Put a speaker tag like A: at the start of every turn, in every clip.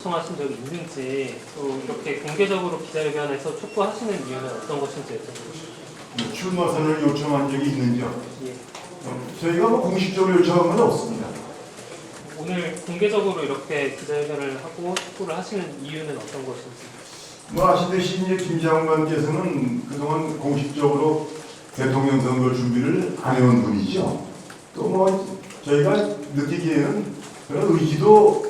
A: 요청하신 적이 있는지, 또 이렇게 공개적으로 기자회견에서 촉구하시는 이유는 어떤 것인지 여쭤보겠습니다.
B: 출마 선언을 요청한 적이 있는지요?
A: 예.
B: 저희가 공식적으로 요청한 건 없습니다.
A: 오늘 공개적으로 이렇게 기자회견을 하고 촉구를 하시는 이유는 어떤 것인지?
B: 아시듯이 이제 김 장관께서는 그동안 공식적으로 대통령 선거 준비를 안 해온 분이죠. 또 저희가 느끼기에는 그런 의지도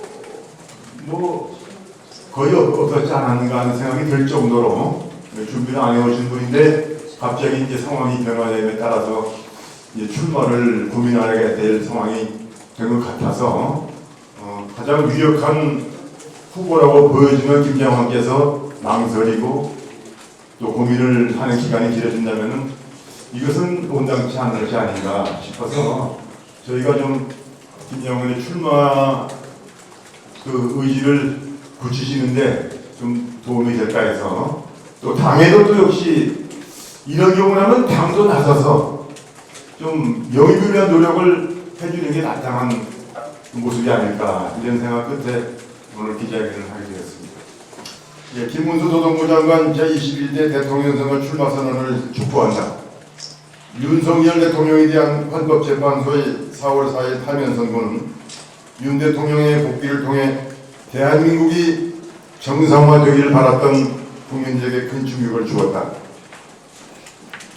B: 거의 없었지 않았는가 하는 생각이 들 정도로 준비를 안 해오신 분인데 갑자기 이제 상황이 변화됨에 따라서 이제 출마를 고민하게 될 상황이 된 것 같아서 가장 유력한 후보라고 보여지는 김 장관께서 망설이고 또 고민을 하는 기간이 길어진다면은 이것은 온당치 않은 것이 아닌가 싶어서 저희가 좀 김 장관의 출마 의지를 굳히시는데 좀 도움이 될까 해서, 또 당에도 또 역시 이런 경우라면 당도 나서서 좀 영입을 위한 노력을 해주는 게 마땅한 모습이 아닐까, 이런 생각 끝에 오늘 기자회견을 하게 되었습니다. 예, 김문수 노동부 장관 제21대 대통령 선거 출마 선언을 촉구한다. 윤석열 대통령에 대한 헌법재판소의 4월 4일 파면 선고는 윤 대통령의 복귀를 통해 대한민국이 정상화되기를 바랐던 국민들에게 큰 충격을 주었다.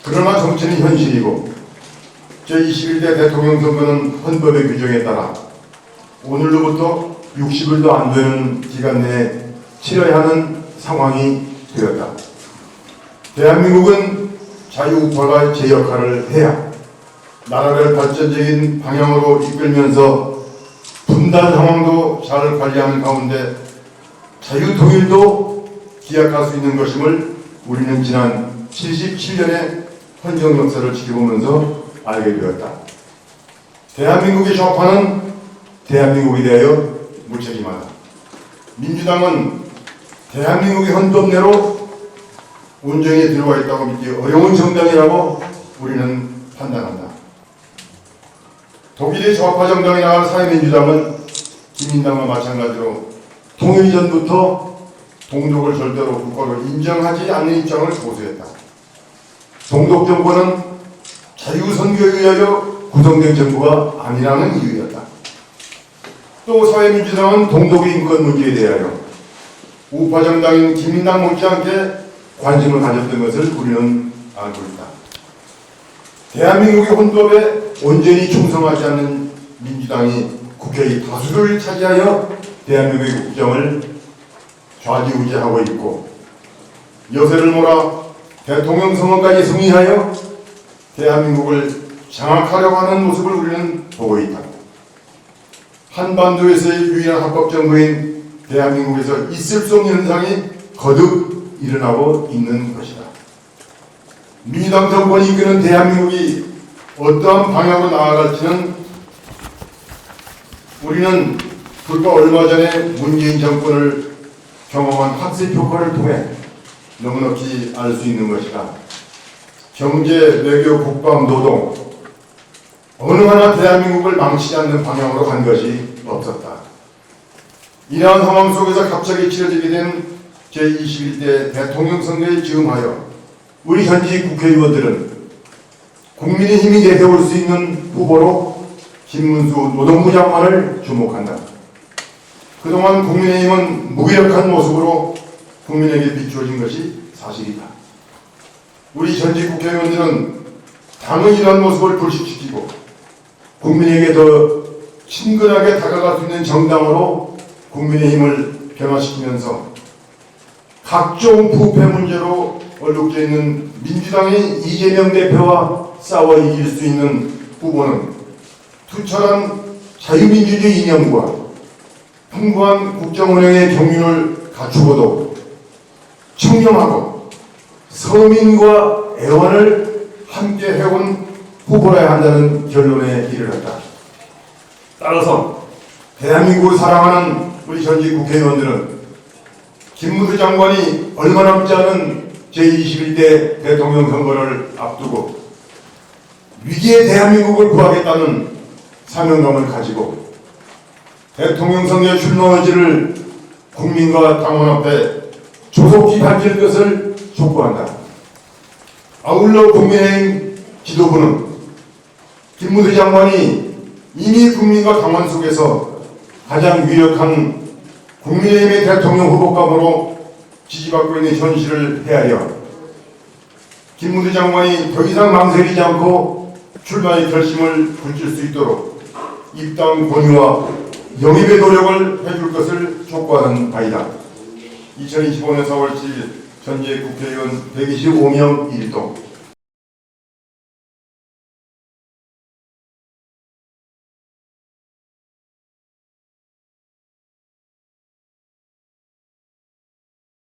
B: 그러나 정치는 현실이고 제21대 대통령 선거는 헌법의 규정에 따라 오늘로부터 60일도 안 되는 기간 내에 치러야 하는 상황이 되었다. 대한민국은 자유우파가 제 역할을 해야 나라를 발전적인 방향으로 이끌면서 분단 상황도 잘 관리하는 가운데 자유통일도 기약할 수 있는 것임을 우리는 지난 77년의 헌정 역사를 지켜보면서 알게 되었다. 대한민국의 좌파는 대한민국에 대하여 무책임하다. 민주당은 대한민국의 헌법 내로 온전히 들어와 있다고 믿기 어려운 정당이라고 우리는 판단한다. 독일의 좌파 정당이 나간 사회민주당은 기민당과 마찬가지로 통일 전부터 동독을 절대로 국가로 인정하지 않는 입장을 고수했다. 동독 정부는 자유선거에 의하여 구성된 정부가 아니라는 이유였다. 또 사회민주당은 동독의 인권 문제에 대하여 우파 정당인 기민당 못지않게 관심을 가졌던 것을 우리는 알고 있다. 대한민국의 헌법에 온전히 충성하지 않는 민주당이 국회의 다수를 차지하여 대한민국의 국정을 좌지우지하고 있고, 여세를 몰아 대통령 선거까지 승리하여 대한민국을 장악하려고 하는 모습을 우리는 보고 있다. 한반도에서의 유일한 합법정부인 대한민국에서 있을 수 없는 현상이 거듭 일어나고 있는 것이다. 민주당 정권이 이끄는 대한민국이 어떠한 방향으로 나아갈지는 우리는 불과 얼마 전에 문재인 정권을 경험한 학습 효과를 통해 넉넉히 알 수 있는 것이다. 경제, 외교, 국방, 노동 어느 하나 대한민국을 망치지 않는 방향으로 간 것이 없었다. 이러한 상황 속에서 갑자기 치러지게 된 제21대 대통령 선거에 즈음하여 우리 현지 국회의원들은 국민의힘이 내세울 수 있는 후보로 김문수 노동부 장관을 주목한다. 그동안 국민의힘은 무기력한 모습으로 국민에게 비추어진 것이 사실이다. 우리 현지 국회의원들은 당의 이러한 모습을 불식시키고 국민에게 더 친근하게 다가갈 수 있는 정당으로 국민의힘을 변화시키면서 각종 부패 문제로 얼룩져 있는 민주당의 이재명 대표와 싸워 이길 수 있는 후보는 투철한 자유민주주의 이념과 풍부한 국정운영의 경륜을 갖추고도 청렴하고 서민과 애원을 함께 해온 후보라야 한다는 결론에 이르렀다. 따라서 대한민국을 사랑하는 우리 현지 국회의원들은 김문수 장관이 얼마 남지 않은 제21대 대통령 선거를 앞두고 위기의 대한민국을 구하겠다는 사명감을 가지고 대통령 선거에 출마 의지를 국민과 당원 앞에 조속히 밝힐 것을 촉구한다. 아울러 국민의힘 지도부는 김무수 장관이 이미 국민과 당원 속에서 가장 유력한 국민의힘의 대통령 후보감으로 지지받고 있는 현실을 헤아려 김무수 장관이 더 이상 망설이지 않고 출마의 결심을 굳힐 수 있도록 입당 권유와 영입의 노력을 해줄 것을 촉구하는 바이다. 2025년 4월 7일 전직 국회의원 125명 일동